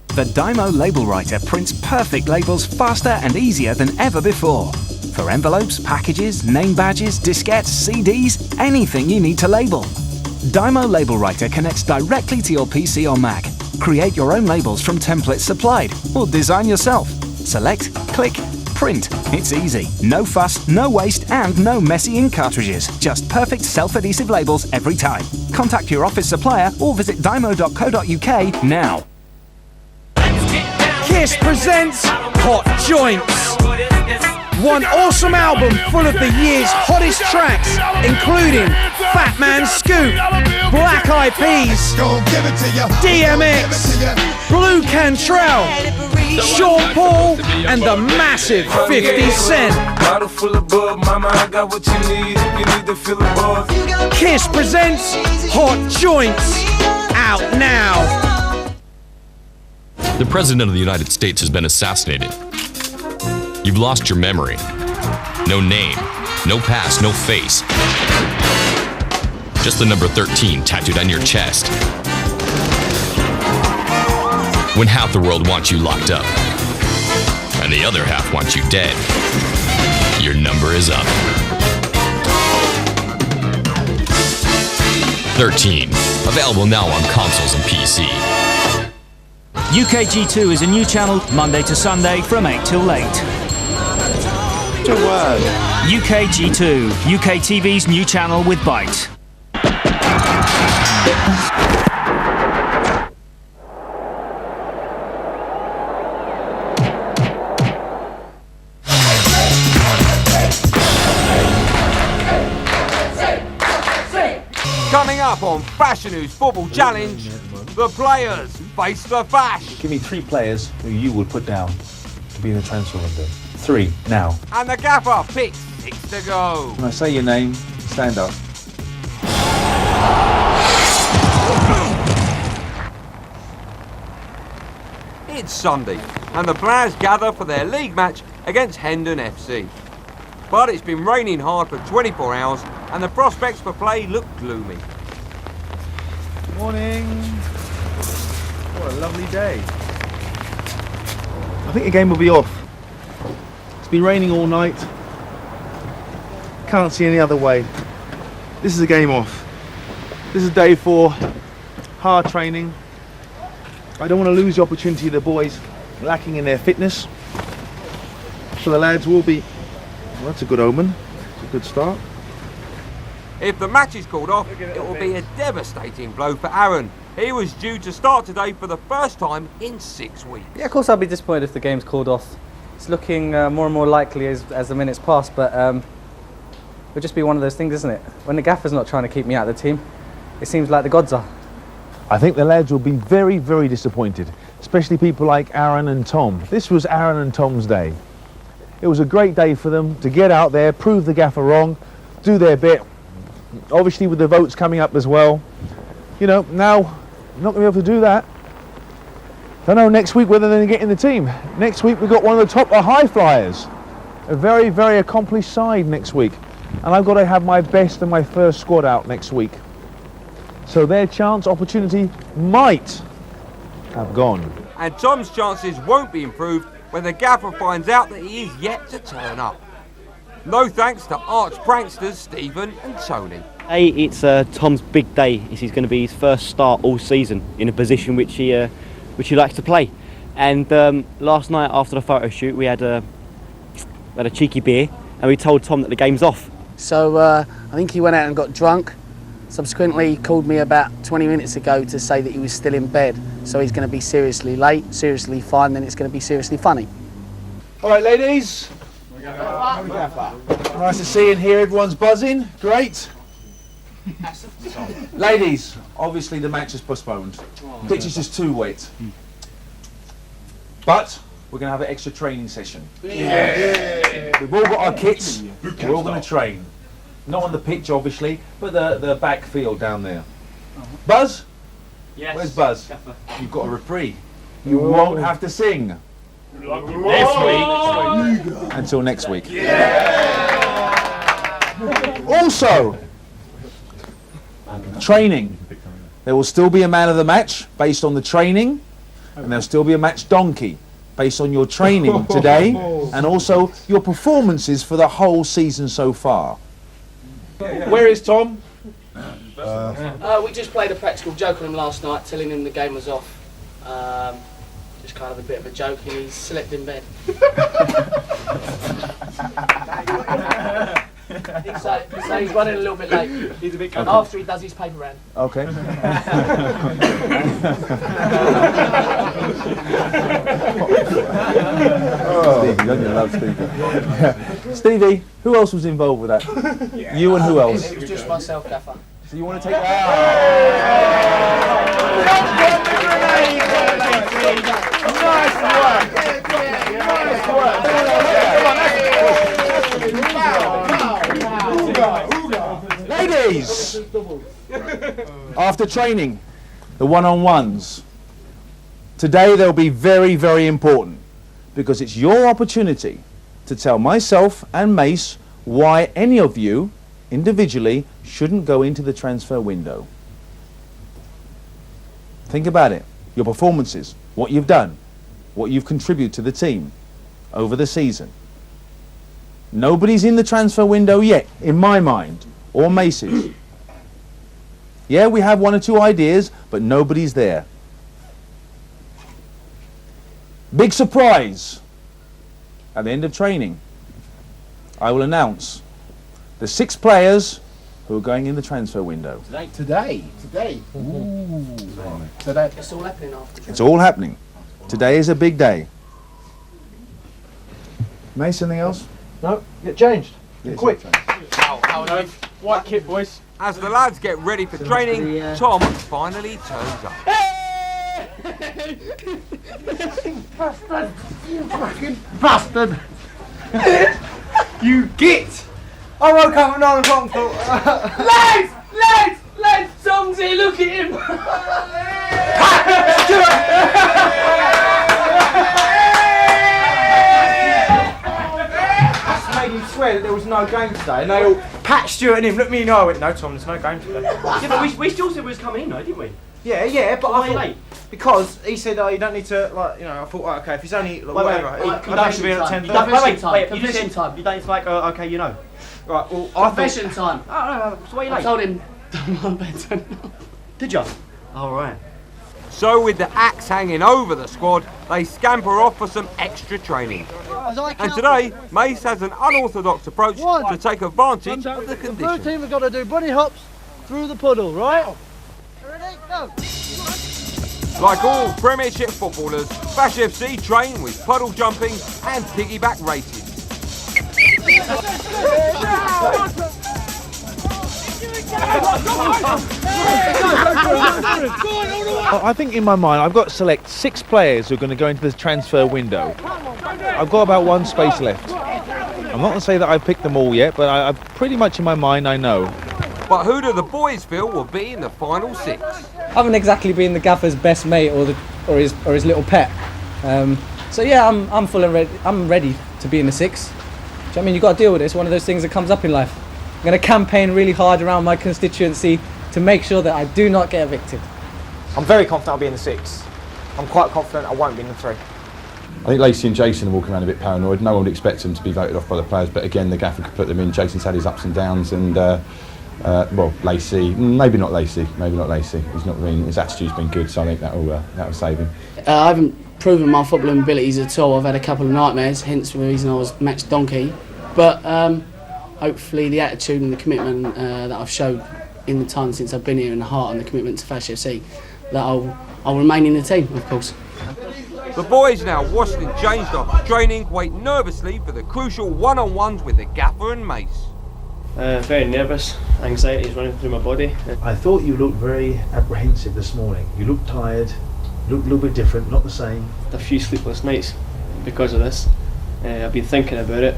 The Dymo Label Writer prints perfect labels faster and easier than ever before. For envelopes, packages, name badges, diskettes, CDs, anything you need to label. Dymo Label Writer connects directly to your PC or Mac. Create your own labels from templates supplied, or design yourself. Select, click, print. It's easy. No fuss, no waste, and no messy ink cartridges. Just perfect self-adhesive labels every time. Contact your office supplier or visit dymo.co.uk now. Kiss presents Hot Joints. One awesome album full of the year's hottest tracks, including Fat Man Scoop, Black Eyed Peas, DMX, Blue Cantrell, Sean Paul, and the massive 50 Cent. Kiss presents Hot Joints, out now. The President of the United States has been assassinated. You've lost your memory. No name, no past, no face. Just the number 13 tattooed on your chest. When half the world wants you locked up, and the other half wants you dead, your number is up. 13, available now on consoles and PC. UKG2 is a new channel Monday to Sunday from 8 till 8. UKG2, UK TV's new channel with Byte. Coming up on Fashanu's Football Challenge, the players face the Fash. Give me 3 players who you would put down to be in the transfer window. 3, now. And the gaffer picks 6 to go. When I say your name, stand up. It's Sunday, and the players gather for their league match against Hendon FC. But it's been raining hard for 24 hours, and the prospects for play look gloomy. Morning. What a lovely day. I think the game will be off. It's been raining all night. Can't see any other way. This is a game off. This is day 4. Hard training. I don't want to lose the opportunity of the boys lacking in their fitness. So the lads will be... Well, that's a good omen. It's a good start. If the match is called off, it will be a devastating blow for Aaron. He was due to start today for the first time in 6 weeks. Yeah, of course I'll be disappointed if the game's called off. It's looking more and more likely as the minutes pass, but it'll just be one of those things, isn't it? When the gaffer's not trying to keep me out of the team, it seems like the gods are. I think the lads will be very, very disappointed, especially people like Aaron and Tom. This was Aaron and Tom's day. It was a great day for them to get out there, prove the gaffer wrong, do their bit. Obviously with the votes coming up as well. You know, now you're not going to be able to do that. I don't know next week whether they're going to get in the team. Next week we've got one of the top high flyers. A very, very accomplished side next week. And I've got to have my best and my first squad out next week. So their chance, opportunity might have gone. And Tom's chances won't be improved when the gaffer finds out that he is yet to turn up. No thanks to arch pranksters Stephen and Tony. Hey, it's Tom's big day. It's going to be his first start all season in a position which he likes to play. And last night after the photo shoot, we had a cheeky beer, and we told Tom that the game's off. So I think he went out and got drunk. Subsequently, he called me about 20 minutes ago to say that he was still in bed. So he's going to be seriously late, seriously fine, then it's going to be seriously funny. All right, ladies. Nice to see and hear everyone's buzzing. Great. Ladies, obviously the match is postponed. Pitch is just too wet. But we're going to have an extra training session. Yeah. We've all got our kits. We're all going to train. Not on the pitch, obviously, but the back field down there. Buzz? Yes. Where's Buzz? You've got a reprieve. You won't have to sing. This week. Until next week. Also, training. There will still be a man of the match based on the training, and there'll still be a match donkey based on your training today, and also your performances for the whole season so far. Where is Tom? We just played a practical joke on him last night, telling him the game was off. Just kind of a bit of a joke, and he slept in bed. So he's running a little bit late. He's a bit Okay. after he does his paper round. Okay. Stevie, don't you love Stevie? Stevie, who else was involved with that? You and who else? It was just myself, Gaffer. So you want to take Ladies, after training, the one-on-ones. Today they'll be very, very important because it's your opportunity to tell myself and Mace why any of you individually shouldn't go into the transfer window. Think about it. Your performances, what you've done, what you've contributed to the team over the season. Nobody's in the transfer window yet, in my mind, or Mace's. Yeah, we have one or two ideas, but nobody's there. Big surprise. At the end of training, I will announce the 6 players who are going in the transfer window. Today. Ooh. Today. It's all happening after. It's all happening. Today is a big day. Mace, anything else? No, get changed. Quick. White kit, boys. As the lads get ready for training, Tom finally turns up. Bastard! You fucking bastard! You git! I woke up at 9 o'clock and thought... Lads! Tom's here, look at him! Made him swear that there was no game today, and they all Pat, Stuart and him looked at me and I went, no Tom, there's no game today. Yeah, but we still said we was coming in though, didn't we? Yeah, but Why I thought, late? because he said, oh, you don't need to, like, you know, I thought, right, okay, if it's only, like, whatever, I don't should be at 10. Confession time. You don't, it's like, okay, you know. Right, well, I Confession time. Oh, no, so why are you I late? told him, don't mind bedtime. Did you? All right. So with the axe hanging over the squad, they scamper off for some extra training. And today, Mace has an unorthodox approach to take advantage of the conditions. The team have got to do bunny hops through the puddle, right? Ready, go! Like all Premiership footballers, Fash FC train with puddle jumping and piggyback races. I think in my mind I've got to select 6 players who are going to go into this transfer window. I've got about 1 space left. I'm not going to say that I've picked them all yet, but I've pretty much in my mind I know. But who do the boys feel will be in the final 6? I haven't exactly been the gaffer's best mate or his little pet. So yeah, I'm full and ready. I'm ready to be in the 6. Do you know what I mean? You've got to deal with it. It's one of those things that comes up in life. I'm going to campaign really hard around my constituency to make sure that I do not get evicted. I'm very confident I'll be in the 6. I'm quite confident I won't be in the 3. I think Lacey and Jason are walking around a bit paranoid. No one would expect them to be voted off by the players, but again, the gaffer could put them in. Jason's had his ups and downs, and well, Lacey, maybe not Lacey. He's not been, his attitude's been good, so I think that'll save him. I haven't proven my footballing abilities at all. I've had a couple of nightmares, hence the reason I was match donkey. But hopefully, the attitude and the commitment that I've showed in the time since I've been here, and the heart and the commitment to Fash FC, that I'll remain in the team, of course. The boys, now washed and changed after training, wait nervously for the crucial one-on-ones with the gaffer and Mace. Very nervous, anxiety is running through my body. I thought you looked very apprehensive this morning. You looked tired, you looked a little bit different, not the same. A few sleepless nights because of this. I've been thinking about it,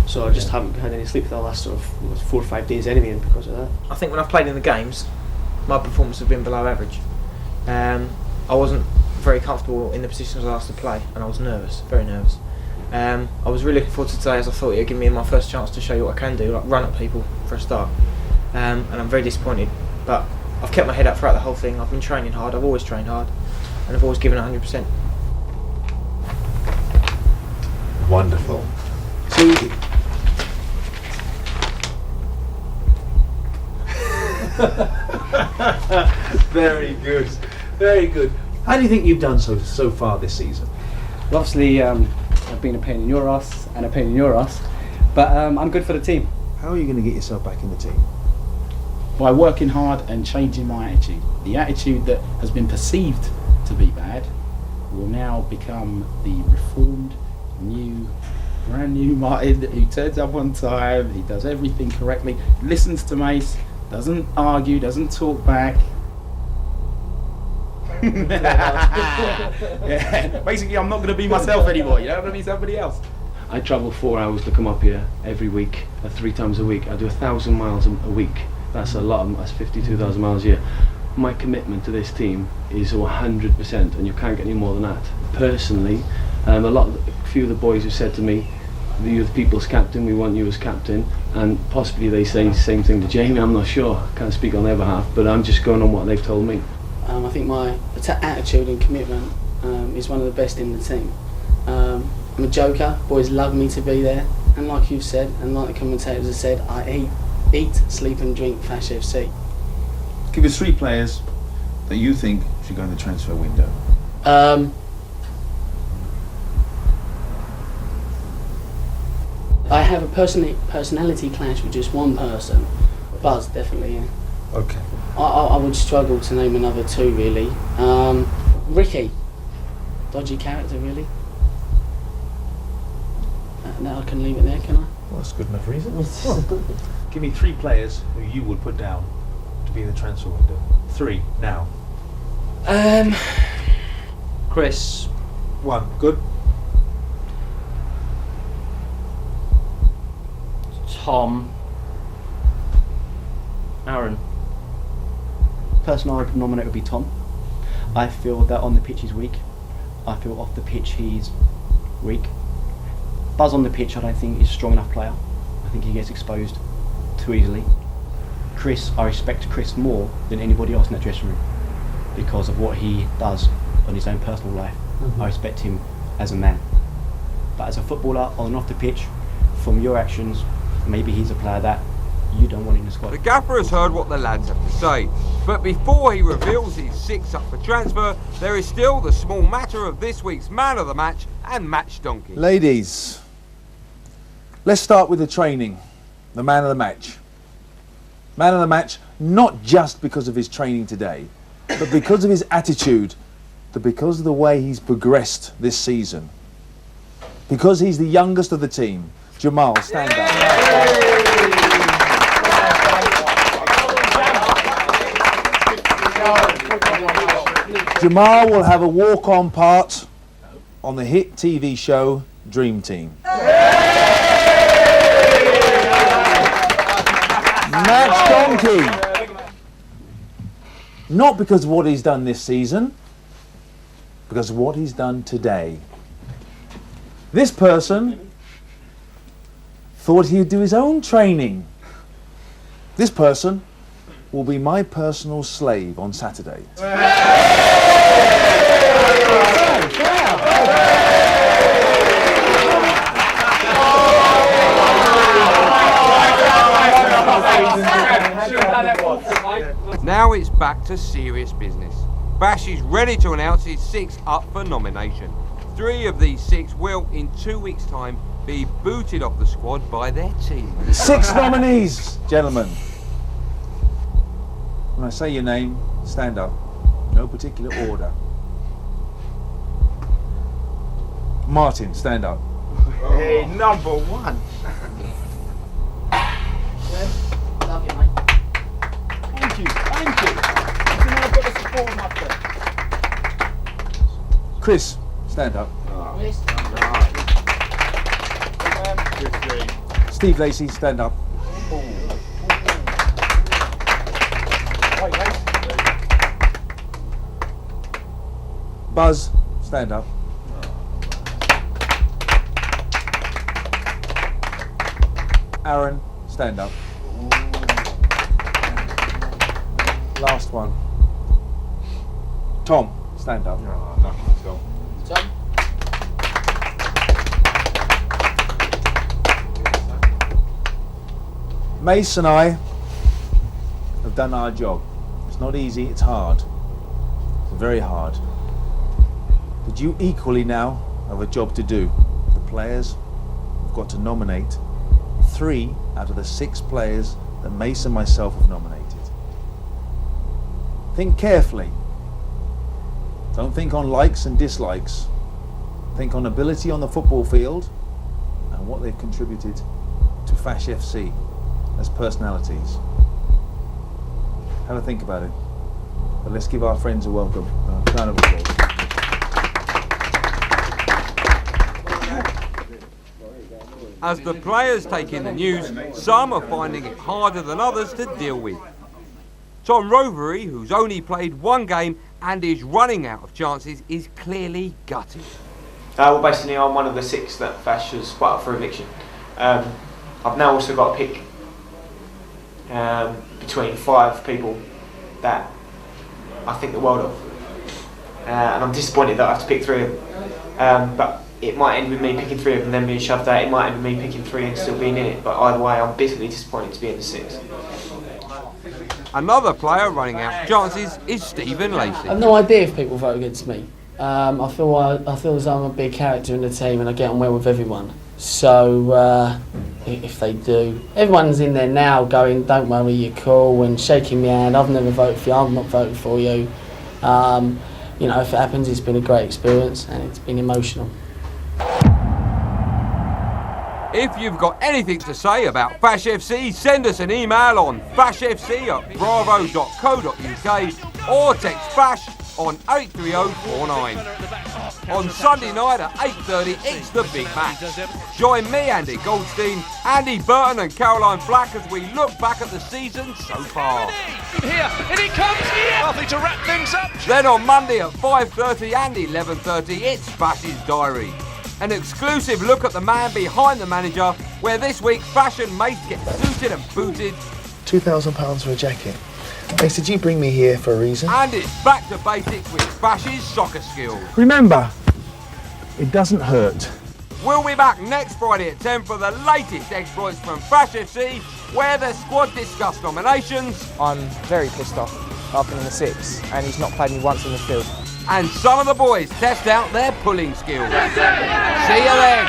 so I just haven't had any sleep for the last sort of 4 or 5 days anyway because of that. I think when I've played in the games, my performance has been below average. I wasn't very comfortable in the positions I was asked to play, and I was nervous, very nervous. I was really looking forward to today, as I thought it would give me my first chance to show you what I can do, like run at people for a start. And I'm very disappointed, but I've kept my head up throughout the whole thing. I've been training hard, I've always trained hard, and I've always given 100%. Wonderful. See, very good, very good. How do you think you've done so far this season? Well, obviously, I've been a pain in your ass and a pain in your ass, but I'm good for the team. How are you going to get yourself back in the team? By working hard and changing my attitude. The attitude that has been perceived to be bad will now become the reformed, brand new Martin who turns up on time, he does everything correctly, listens to Mace, doesn't argue, doesn't talk back. Yeah. Basically, I'm not going to be myself anymore, you know, I'm going to be somebody else. I travel 4 hours to come up here every week, 3 times a week. I do 1,000 miles a week. That's a lot, that's 52,000 miles a year. My commitment to this team is 100%, and you can't get any more than that. Personally, a few of the boys have said to me, you're the people's captain, we want you as captain, and possibly they say the same thing to Jamie, I'm not sure, I can't speak on their behalf, but I'm just going on what they've told me. I think my attitude and commitment is one of the best in the team. I'm a joker, boys love me to be there, and like you've said, and like the commentators have said, I eat, sleep and drink Fash FC. Give us 3 players that you think should go in the transfer window. I have a personality clash with just one person. Buzz, definitely, yeah. Okay. I would struggle to name another 2, really. Ricky. Dodgy character, really. Now I can leave it there, can I? Well, that's good enough reason. Give me 3 players who you would put down to be in the transfer window. 3, now. Chris. 1, good. Tom. Aaron. Person I would nominate would be Tom. I feel that on the pitch he's weak. I feel off the pitch he's weak. Buzz on the pitch I don't think is a strong enough player. I think he gets exposed too easily. Chris, I respect Chris more than anybody else in that dressing room because of what he does on his own personal life. I respect him as a man. But as a footballer on and off the pitch, from your actions, maybe he's a player that you don't want in the squad. The gaffer has heard what the lads have to say, but before he reveals his 6 up for transfer, there is still the small matter of this week's man of the match and match donkey. Ladies, let's start with the training. The man of the match. Man of the match, not just because of his training today, but because of his attitude, because of the way he's progressed this season. Because he's the youngest of the team. Jamal, stand up. Jamal will have a walk-on part on the hit TV show Dream Team. Match donkey. Not because of what he's done this season, because of what he's done today. This person thought he'd do his own training. This person will be my personal slave on Saturday. Now it's back to serious business. Fash is ready to announce his 6 up for nomination. 3 of these 6 will, in 2 weeks' time, be booted off the squad by their team. 6 nominees, gentlemen. When I say your name, stand up. No particular order. Martin, stand up. Hey, number 1. Love you, mate. Thank you. You know I've got the support of my friends. Chris, stand up. Steve Lacey, stand up. Buzz, stand up. Aaron, stand up. Last one. Tom, stand up. Tom? Mace and I have done our job. It's not easy, it's hard. It's very hard. But you equally now have a job to do. The players have got to nominate 3 out of the 6 players that Mace and myself have nominated. Think carefully. Don't think on likes and dislikes. Think on ability on the football field and what they've contributed to Fash FC as personalities. Have a think about it. But let's give our friends a welcome. A round of applause. As the players take in the news, some are finding it harder than others to deal with. Tom Rovery, who's only played 1 game and is running out of chances, is clearly gutted. Well, basically, I'm one of the 6 that Fash has put up for eviction. I've now also got to pick between 5 people that I think the world of. And I'm disappointed that I have to pick 3 of them. But it might end with me picking 3 of them and then being shoved out. It might end with me picking 3 and still being in it. But either way, I'm bitterly disappointed to be in the 6. Another player running out of chances is Stephen Lacey. I have no idea if people vote against me. I feel as though I'm a big character in the team and I get on well with everyone. So if they do, everyone's in there now going, "Don't worry, you're cool," and shaking my hand. I've never voted for you. I'm not voting for you. You know, if it happens, it's been a great experience and it's been emotional. If you've got anything to say about Fash FC, send us an email on fashfc@bravo.co.uk or text Fash on 83049. On Sunday night at 8:30, it's the big match. Join me, Andy Goldstein, Andy Burton and Caroline Black as we look back at the season so far. Here, and it comes here! Nothing to wrap things up. Then on Monday at 5:30 and 11:30, it's Fash's Diary. An exclusive look at the man behind the manager, where this week Fashion Mace gets suited and booted. £2,000 for a jacket. Mace, did you bring me here for a reason? And it's back to basics with Fash's soccer skills. Remember, it doesn't hurt. We'll be back next Friday at 10 for the latest exploits from Fash FC, where the squad discuss nominations. I'm very pissed off after in the 6, and he's not played me once in the field. And some of the boys test out their pulling skills. See you then.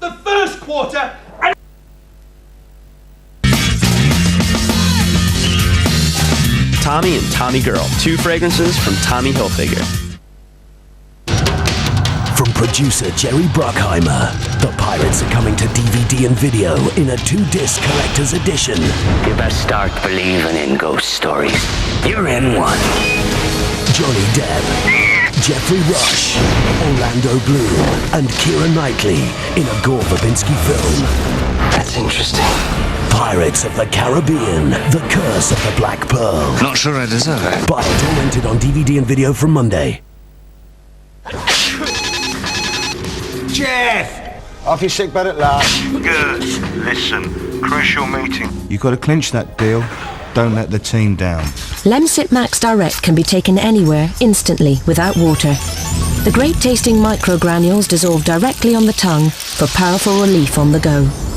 The first quarter. Tommy and Tommy Girl, 2 fragrances from Tommy Hilfiger. From producer Jerry Bruckheimer, the Pirates are coming to DVD and video in a 2-disc collector's edition. You better start believing in ghost stories. You're in one. Johnny Depp, Jeffrey Rush, Orlando Bloom, and Keira Knightley in a Gore Verbinski film. That's interesting. Pirates of the Caribbean, The Curse of the Black Pearl. Not sure I deserve it. Buy it or rent it on DVD and video from Monday. Jeff! Off your sick bed at last. Good. Listen, crucial meeting. You've got to clinch that deal. Don't let the team down. Lemsip Max Direct can be taken anywhere, instantly, without water. The great tasting microgranules dissolve directly on the tongue for powerful relief on the go.